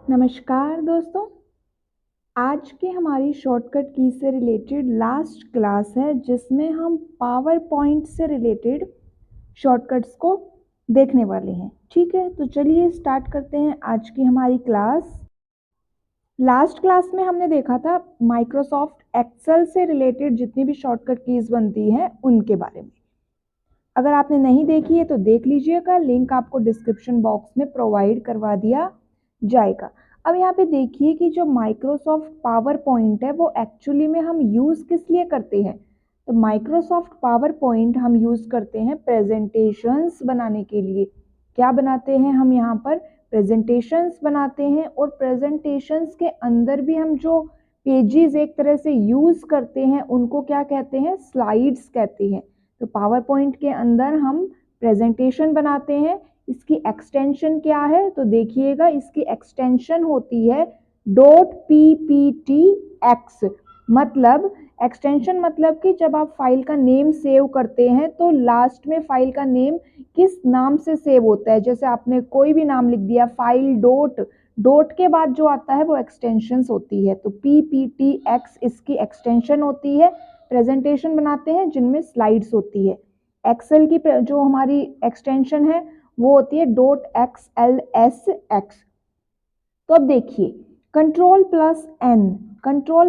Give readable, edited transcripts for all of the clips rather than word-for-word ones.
नमस्कार दोस्तों। आज की हमारी शॉर्टकट की से रिलेटेड लास्ट क्लास है जिसमें हम पावर पॉइंट से रिलेटेड शॉर्टकट्स को देखने वाले हैं। ठीक है, तो चलिए स्टार्ट करते हैं आज की हमारी क्लास। लास्ट क्लास में हमने देखा था माइक्रोसॉफ्ट एक्सेल से रिलेटेड जितनी भी शॉर्टकट कीज बनती हैं उनके बारे में। अगर आपने नहीं देखी है तो देख लीजिएगा, लिंक आपको डिस्क्रिप्शन बॉक्स में प्रोवाइड करवा दिया जाएगा। अब यहाँ पे देखिए कि जो माइक्रोसॉफ्ट पावर पॉइंट है वो एक्चुअली में हम यूज़ किस लिए करते हैं। तो माइक्रोसॉफ्ट पावर पॉइंट हम यूज़ करते हैं प्रेजेंटेशंस बनाने के लिए। क्या बनाते हैं हम यहाँ पर? प्रेजेंटेशंस बनाते हैं, और प्रेजेंटेशंस के अंदर भी हम जो पेजेस एक तरह से यूज़ करते हैं उनको क्या कहते हैं? स्लाइड्स कहते हैं। तो पावर पॉइंट के अंदर हम प्रेजेंटेशन बनाते हैं। इसकी एक्सटेंशन क्या है? तो देखिएगा, इसकी एक्सटेंशन होती है .pptx। मतलब एक्सटेंशन मतलब कि जब आप फाइल का नेम सेव करते हैं तो लास्ट में फाइल का नेम किस नाम से सेव होता है। जैसे आपने कोई भी नाम लिख दिया, फाइल डॉट के बाद जो आता है वो एक्सटेंशन होती है। तो pptx इसकी एक्सटेंशन होती है। प्रेजेंटेशन बनाते हैं जिनमें स्लाइड्स होती है। एक्सेल की जो हमारी एक्सटेंशन है वो होती है .xlsx। तो अब देखिए, कंट्रोल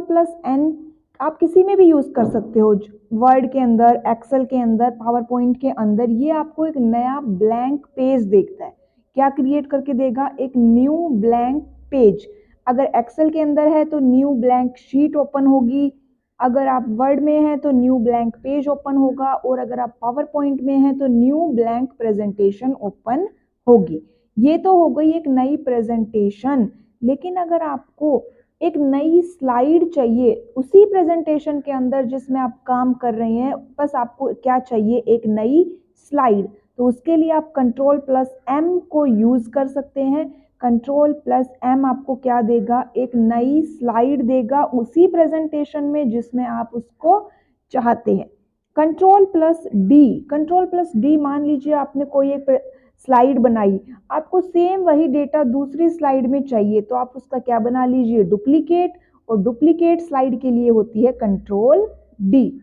प्लस एन आप किसी में भी यूज कर सकते हो, वर्ड के अंदर, एक्सेल के अंदर, पावर पॉइंट के अंदर। ये आपको एक नया ब्लैंक पेज देखता है। क्या क्रिएट करके देगा? एक न्यू ब्लैंक पेज। अगर एक्सेल के अंदर है तो न्यू ब्लैंक शीट ओपन होगी, अगर आप वर्ड में हैं तो न्यू ब्लैंक पेज ओपन होगा, और अगर आप पावर पॉइंट में हैं तो न्यू ब्लैंक प्रेजेंटेशन ओपन होगी। ये तो हो गई एक नई प्रेजेंटेशन। लेकिन अगर आपको एक नई स्लाइड चाहिए उसी प्रेजेंटेशन के अंदर जिसमें आप काम कर रहे हैं, बस आपको क्या चाहिए? एक नई स्लाइड। तो उसके लिए आप कंट्रोल प्लस एम को यूज कर सकते हैं। कंट्रोल प्लस एम आपको क्या देगा? एक नई स्लाइड देगा उसी प्रेजेंटेशन में जिसमें आप उसको चाहते हैं। कंट्रोल प्लस डी, मान लीजिए आपने कोई एक स्लाइड बनाई, आपको सेम वही डेटा दूसरी स्लाइड में चाहिए, तो आप उसका क्या बना लीजिए? डुप्लीकेट। और डुप्लीकेट स्लाइड के लिए होती है कंट्रोल डी।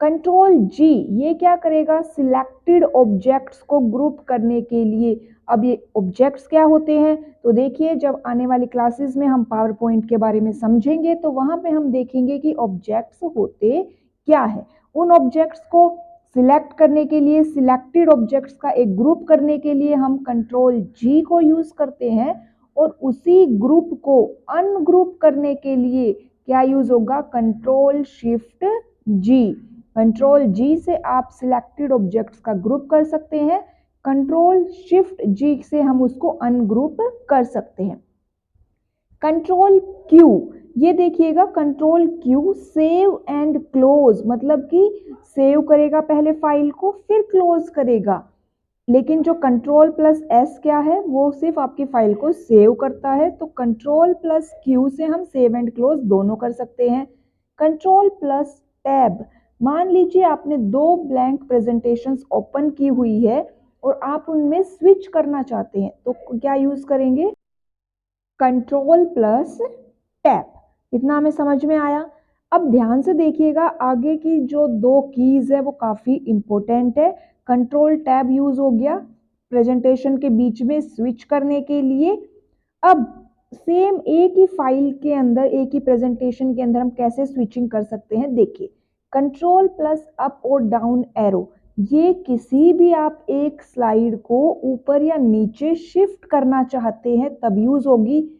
कंट्रोल जी, ये क्या करेगा? सिलेक्टेड ऑब्जेक्ट्स को ग्रुप करने के लिए। अब ये ऑब्जेक्ट्स क्या होते हैं? तो देखिए, जब आने वाली क्लासेस में हम पावर पॉइंट के बारे में समझेंगे तो वहां पे हम देखेंगे कि ऑब्जेक्ट्स होते क्या है। उन ऑब्जेक्ट्स को सिलेक्ट करने के लिए, सिलेक्टेड ऑब्जेक्ट्स का एक ग्रुप करने के लिए हम कंट्रोल जी को यूज करते हैं, और उसी ग्रुप को अनग्रुप करने के लिए क्या यूज होगा? कंट्रोल शिफ्ट जी। कंट्रोल जी से आप सिलेक्टेड ऑब्जेक्ट्स का ग्रुप कर सकते हैं, कंट्रोल शिफ्ट जी से हम उसको अनग्रुप कर सकते हैं। कंट्रोल क्यू, ये देखिएगा, control Q save and close, मतलब कि सेव करेगा पहले फाइल को फिर क्लोज करेगा। लेकिन जो कंट्रोल प्लस एस क्या है? वो सिर्फ आपकी फाइल को सेव करता है। तो कंट्रोल प्लस क्यू से हम सेव एंड क्लोज दोनों कर सकते हैं। कंट्रोल प्लस टैब, मान लीजिए आपने दो ब्लैंक प्रेजेंटेशंस ओपन की हुई है और आप उनमें स्विच करना चाहते हैं, तो क्या यूज करेंगे? Control plus tab. इतना हमें समझ में आया। अब ध्यान से देखिएगा, आगे की जो दो कीज है वो काफी इंपॉर्टेंट है। कंट्रोल टैब यूज हो गया प्रेजेंटेशन के बीच में स्विच करने के लिए। अब सेम एक ही फाइल के अंदर, एक ही प्रेजेंटेशन के अंदर हम कैसे स्विचिंग कर सकते हैं? देखिए, कंट्रोल प्लस अप और डाउन एरो, ये किसी भी आप एक स्लाइड को ऊपर या नीचे शिफ्ट करना चाहते हैं तब यूज होगी।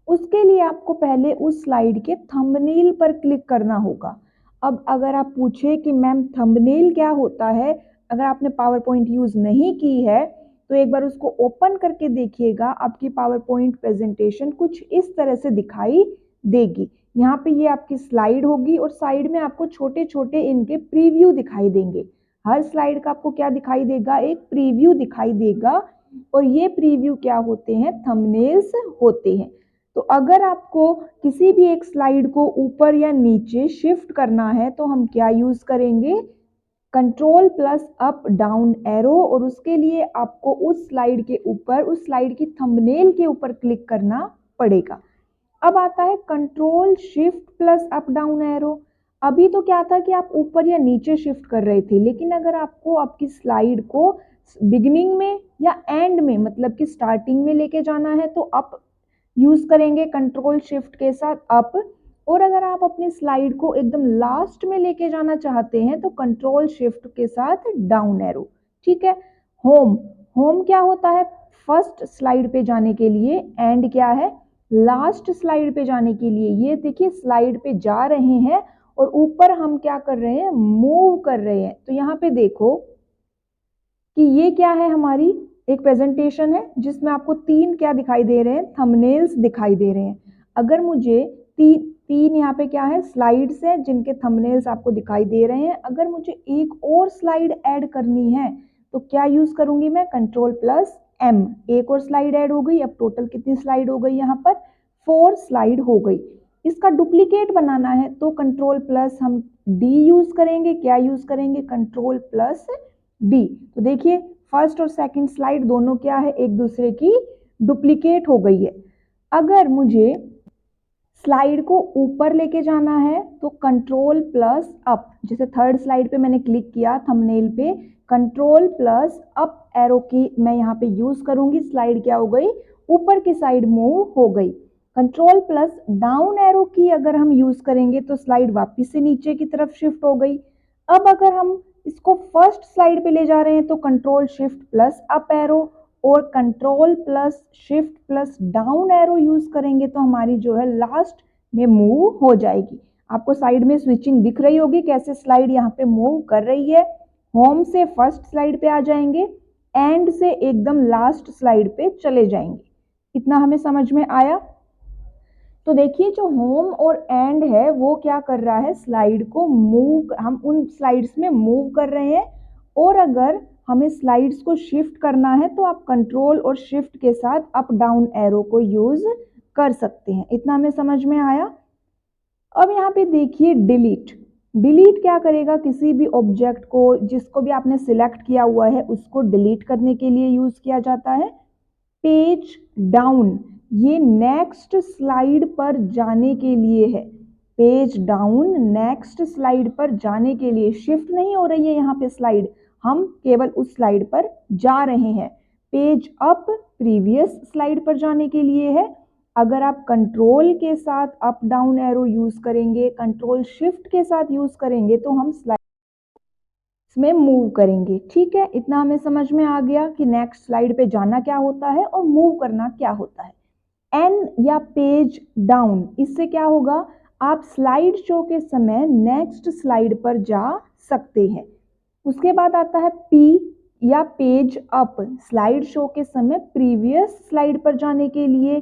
उसके लिए आपको पहले उस स्लाइड के थंबनेल पर क्लिक करना होगा। अब अगर आप पूछे कि मैम थंबनेल क्या होता है, अगर आपने पावर पॉइंट यूज नहीं की है तो एक बार उसको ओपन करके देखिएगा, आपकी पावर पॉइंट प्रेजेंटेशन कुछ इस तरह से दिखाई देगी। यहाँ पे ये आपकी स्लाइड होगी और साइड में आपको छोटे छोटे इनके प्रीव्यू दिखाई देंगे। हर स्लाइड का आपको क्या दिखाई देगा? एक प्रीव्यू दिखाई देगा, और ये प्रीव्यू क्या होते हैं? थंबनेल्स होते हैं। तो अगर आपको किसी भी एक स्लाइड को ऊपर या नीचे शिफ्ट करना है तो हम क्या यूज करेंगे? Control plus up down arrow, और उसके लिए आपको उस स्लाइड के ऊपर, उस स्लाइड की थंबनेल के ऊपर क्लिक करना पड़ेगा। अब आता है control shift plus up down arrow. अभी तो क्या था कि आप ऊपर या नीचे शिफ्ट कर रहे थे, लेकिन अगर आपको आपकी स्लाइड को बिगिनिंग में या एंड में, मतलब कि स्टार्टिंग में लेके जाना है, तो अप यूज करेंगे कंट्रोल शिफ्ट के साथ अप। और अगर आप अपनी स्लाइड को एकदम लास्ट में लेके जाना चाहते हैं तो कंट्रोल शिफ्ट के साथ डाउन एरो। ठीक है। होम, होम क्या होता है? फर्स्ट स्लाइड पे जाने के लिए। एंड क्या है? लास्ट स्लाइड पे जाने के लिए। ये देखिए स्लाइड पे जा रहे हैं और ऊपर हम क्या कर रहे हैं? मूव कर रहे हैं। तो यहाँ पे देखो कि ये क्या है, हमारी एक प्रेजेंटेशन है जिसमें आपको तीन क्या दिखाई दे रहे हैं? थंबनेल्स दिखाई दे रहे हैं। अगर मुझे तीन यहाँ पे क्या है? स्लाइड्स है जिनके थंबनेल्स आपको दिखाई दे रहे हैं। अगर मुझे एक और स्लाइड ऐड करनी है तो क्या यूज करूंगी मैं? Control plus M. एक और स्लाइड ऐड हो गई। अब टोटल कितनी स्लाइड हो गई? यहाँ पर 4 स्लाइड हो गई। इसका डुप्लीकेट बनाना है तो कंट्रोल प्लस हम डी यूज करेंगे। क्या यूज करेंगे? Control plus D. तो देखिए फर्स्ट और सेकंड स्लाइड दोनों क्या है? एक दूसरे की डुप्लीकेट हो गई है। अगर मुझे स्लाइड को ऊपर लेके जाना है तो कंट्रोल प्लस अप। जैसे थर्ड स्लाइड पे मैंने क्लिक किया थंबनेल पे, कंट्रोल प्लस अप एरो की मैं यहाँ पे यूज करूंगी। स्लाइड क्या हो गई? ऊपर की साइड मूव हो गई। कंट्रोल प्लस डाउन एरो की अगर हम यूज करेंगे तो स्लाइड वापस से नीचे की तरफ शिफ्ट हो गई। अब अगर हम इसको फर्स्ट स्लाइड पे ले जा रहे हैं तो control shift plus up arrow और control plus shift plus down arrow use करेंगे तो हमारी जो है लास्ट में मूव हो जाएगी। आपको साइड में स्विचिंग दिख रही होगी कैसे स्लाइड यहाँ पे मूव कर रही है। होम से फर्स्ट स्लाइड पे आ जाएंगे, एंड से एकदम लास्ट स्लाइड पे चले जाएंगे। इतना हमें समझ में आया? तो देखिए जो होम और एंड है वो क्या कर रहा है? स्लाइड को मूव, हम उन स्लाइड्स में मूव कर रहे हैं। और अगर हमें स्लाइड्स को शिफ्ट करना है तो आप कंट्रोल और शिफ्ट के साथ अप डाउन एरो को यूज कर सकते हैं। इतना हमें समझ में आया? अब यहाँ पे देखिए डिलीट। डिलीट क्या करेगा? किसी भी ऑब्जेक्ट को जिसको भी आपने सिलेक्ट किया हुआ है उसको डिलीट करने के लिए यूज किया जाता है। पेज डाउन, ये नेक्स्ट स्लाइड पर जाने के लिए है। पेज डाउन नेक्स्ट स्लाइड पर जाने के लिए, शिफ्ट नहीं हो रही है यहाँ पे स्लाइड, हम केवल उस स्लाइड पर जा रहे हैं। पेज अप प्रीवियस स्लाइड पर जाने के लिए है। अगर आप कंट्रोल के साथ अप डाउन एरो यूज करेंगे, कंट्रोल शिफ्ट के साथ यूज करेंगे तो हम स्लाइड में मूव करेंगे। ठीक है, इतना हमें समझ में आ गया कि नेक्स्ट स्लाइड पे जाना क्या होता है और मूव करना क्या होता है। एन या पेज डाउन, इससे क्या होगा? आप स्लाइड शो के समय नेक्स्ट स्लाइड पर जा सकते हैं। उसके बाद आता है पी या पेज अप, स्लाइड शो के समय प्रीवियस स्लाइड पर जाने के लिए।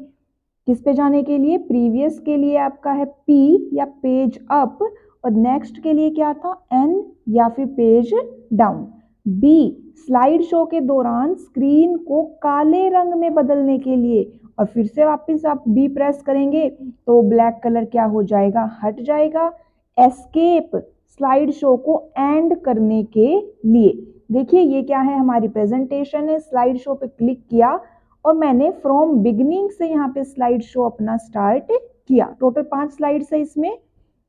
किस पे जाने के लिए? प्रीवियस के लिए आपका है पी या पेज अप, और नेक्स्ट के लिए क्या था? एन या फिर page down. B slide show के दौरान स्क्रीन को काले रंग में बदलने के लिए, और फिर से वापस आप बी प्रेस करेंगे तो ब्लैक कलर क्या हो जाएगा? हट जाएगा। एस्केप स्लाइड शो को एंड करने के लिए। देखिए ये क्या है? हमारी प्रेजेंटेशन है। स्लाइड शो पे क्लिक किया और मैंने फ्रॉम बिगिनिंग से यहाँ पे स्लाइड शो अपना स्टार्ट किया। टोटल 5 स्लाइड्स है इसमें।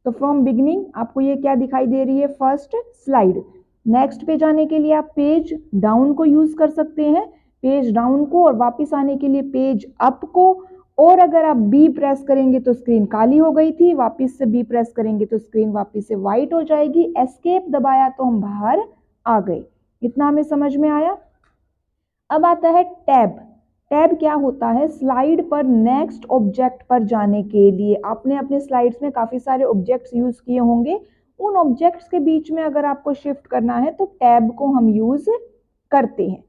तो फ्रॉम बिगिनिंग आपको ये क्या दिखाई दे रही है? First slide. नेक्स्ट पे जाने के लिए आप पेज डाउन को यूज कर सकते हैं, पेज डाउन को, और वापस आने के लिए पेज अप को। और अगर आप बी प्रेस करेंगे तो स्क्रीन काली हो गई थी, वापस से बी प्रेस करेंगे तो स्क्रीन वापस से व्हाइट हो जाएगी। एस्केप दबाया तो हम बाहर आ गए। इतना हमें समझ में आया? अब आता है टैब। टैब क्या होता है? स्लाइड पर नेक्स्ट ऑब्जेक्ट पर जाने के लिए। आपने अपने स्लाइड्स में काफी सारे ऑब्जेक्ट्स यूज किए होंगे, उन ऑब्जेक्ट्स के बीच में अगर आपको शिफ्ट करना है तो टैब को हम यूज करते हैं।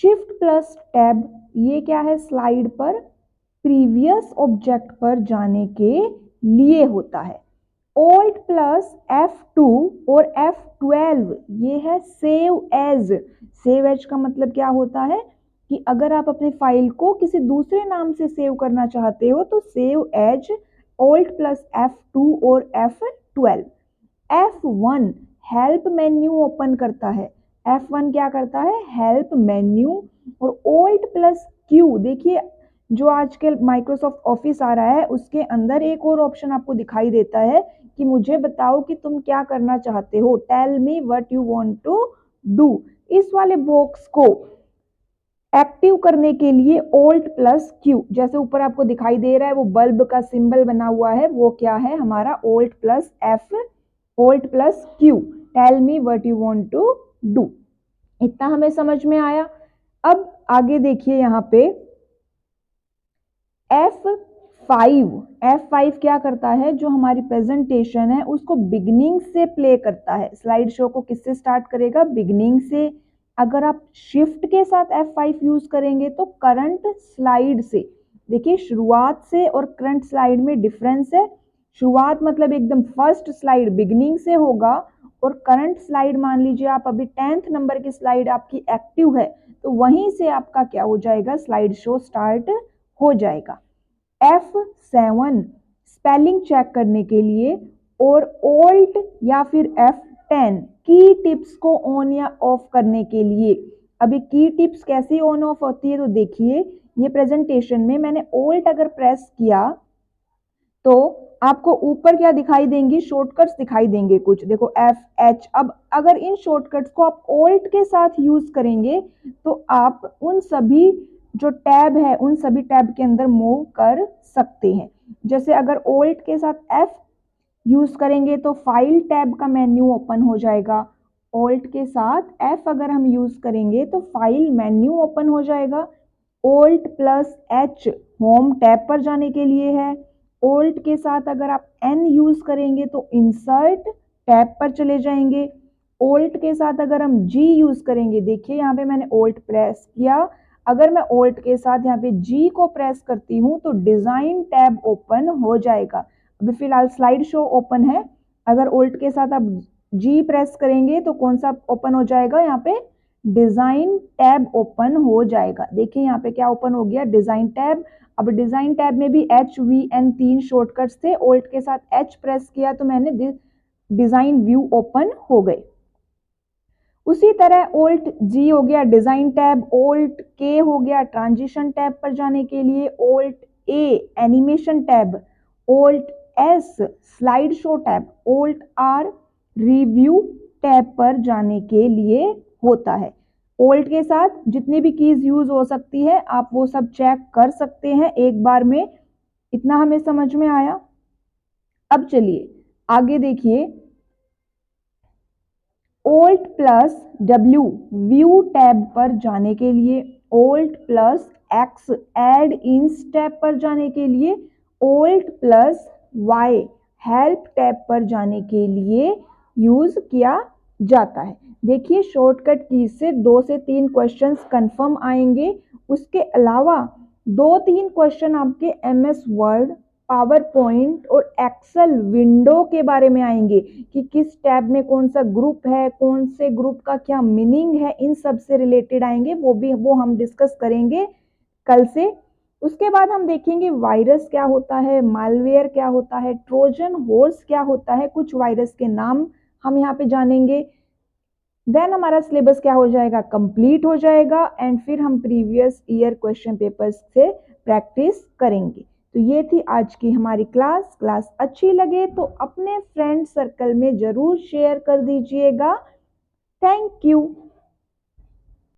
शिफ्ट प्लस टैब, ये क्या है? स्लाइड पर प्रीवियस ऑब्जेक्ट पर जाने के लिए होता है। Alt प्लस F2 और F12, ये है सेव एज। सेव एज का मतलब क्या होता है कि अगर आप अपने फाइल को किसी दूसरे नाम से सेव करना चाहते हो तो save as Alt plus F2 और F12। F1 help menu open करता है। F1 क्या करता है? Help menu. और Alt प्लस Q, देखिए जो आजकल माइक्रोसॉफ्ट ऑफिस आ रहा है उसके अंदर एक और ऑप्शन आपको दिखाई देता है कि मुझे बताओ कि तुम क्या करना चाहते हो, tell me what you want to do. इस वाले बॉक्स को एक्टिव करने के लिए Alt प्लस Q, जैसे ऊपर आपको दिखाई दे रहा है वो बल्ब का सिंबल बना हुआ है, वो क्या है हमारा Alt plus F, Alt plus Q, tell me what you want to do. इतना हमें समझ में आया। अब आगे देखिए यहाँ पे F5 क्या करता है, जो हमारी प्रेजेंटेशन है उसको बिगिनिंग से प्ले करता है। स्लाइड शो को किससे स्टार्ट करेगा, बिगिनिंग से। अगर आप शिफ्ट के साथ F5 यूज करेंगे तो करंट स्लाइड से। देखिए शुरुआत से और करंट स्लाइड में डिफरेंस है। शुरुआत मतलब एकदम फर्स्ट स्लाइड बिगिनिंग से होगा, और करंट स्लाइड मान लीजिए आप अभी 10th नंबर की स्लाइड आपकी एक्टिव है तो वहीं से आपका क्या हो जाएगा, स्लाइड शो स्टार्ट हो जाएगा। F7 स्पेलिंग चेक करने के लिए, और Alt या फिर F10 की टिप्स को ऑन या ऑफ करने के लिए। अभी की टिप्स कैसे ऑन ऑफ होती है, तो देखिए ये प्रेजेंटेशन में मैंने Alt अगर प्रेस किया तो आपको ऊपर क्या दिखाई देंगी, शॉर्टकट्स दिखाई देंगे कुछ, देखो FH। अब अगर इन शॉर्टकट्स को आप Alt के साथ यूज करेंगे तो आप उन सभी जो टैब है उन सभी टैब के अंदर मूव कर सकते हैं। जैसे अगर Alt के साथ F यूज करेंगे तो फाइल टैब का मेन्यू ओपन हो जाएगा। Alt के साथ F अगर हम यूज करेंगे तो फाइल मेन्यू ओपन हो जाएगा। Alt plus H home tab पर जाने के लिए है। Alt के साथ अगर आप N यूज करेंगे तो इंसर्ट टैब पर चले जाएंगे। Alt के साथ अगर हम G यूज करेंगे, देखिए यहाँ पे मैंने Alt प्रेस किया, अगर मैं Alt के साथ यहाँ पे G को प्रेस करती हूँ तो डिजाइन टैब ओपन हो जाएगा। अभी फिलहाल स्लाइड शो ओपन है, अगर Alt के साथ आप G प्रेस करेंगे तो कौन सा ओपन हो जाएगा, यहाँ पे डिजाइन टैब ओपन हो जाएगा। देखिए यहाँ पे क्या ओपन हो गया, डिजाइन टैब। अब डिजाइन टैब में भी HVN 3 शॉर्टकट्स थे, Alt के साथ H प्रेस किया तो मैंने डिजाइन व्यू ओपन हो गए। उसी तरह Alt G हो गया डिजाइन टैब, Alt K हो गया ट्रांजिशन टैब पर जाने के लिए, Alt A animation tab, Alt S slide show tab, Alt R review tab पर जाने के लिए होता है। Alt के साथ जितनी भी कीज यूज हो सकती है आप वो सब चेक कर सकते हैं एक बार में। इतना हमें समझ में आया। अब चलिए आगे देखिए, Alt plus W view tab पर जाने के लिए, Alt प्लस X एड इंस टैब पर जाने के लिए, Alt plus Y help tab पर जाने के लिए यूज किया जाता है। देखिए शॉर्टकट की से 2 से 3 क्वेश्चंस कंफर्म आएंगे। उसके अलावा 2-3 क्वेश्चन आपके MS वर्ड, पावर पॉइंट और एक्सेल विंडो के बारे में आएंगे कि किस टैब में कौन सा ग्रुप है, कौन से ग्रुप का क्या मीनिंग है, इन सब से रिलेटेड आएंगे। वो हम डिस्कस करेंगे कल से। उसके बाद हम देखेंगे वायरस क्या होता है, मालवेयर क्या होता है, ट्रोजन हॉर्स क्या होता है, कुछ वायरस के नाम हम यहाँ पे जानेंगे। देन हमारा सिलेबस क्या हो जाएगा, कंप्लीट हो जाएगा, एंड फिर हम प्रीवियस ईयर क्वेश्चन पेपर्स से प्रैक्टिस करेंगे। तो ये थी आज की हमारी क्लास अच्छी लगे तो अपने फ्रेंड सर्कल में जरूर शेयर कर दीजिएगा। Thank you.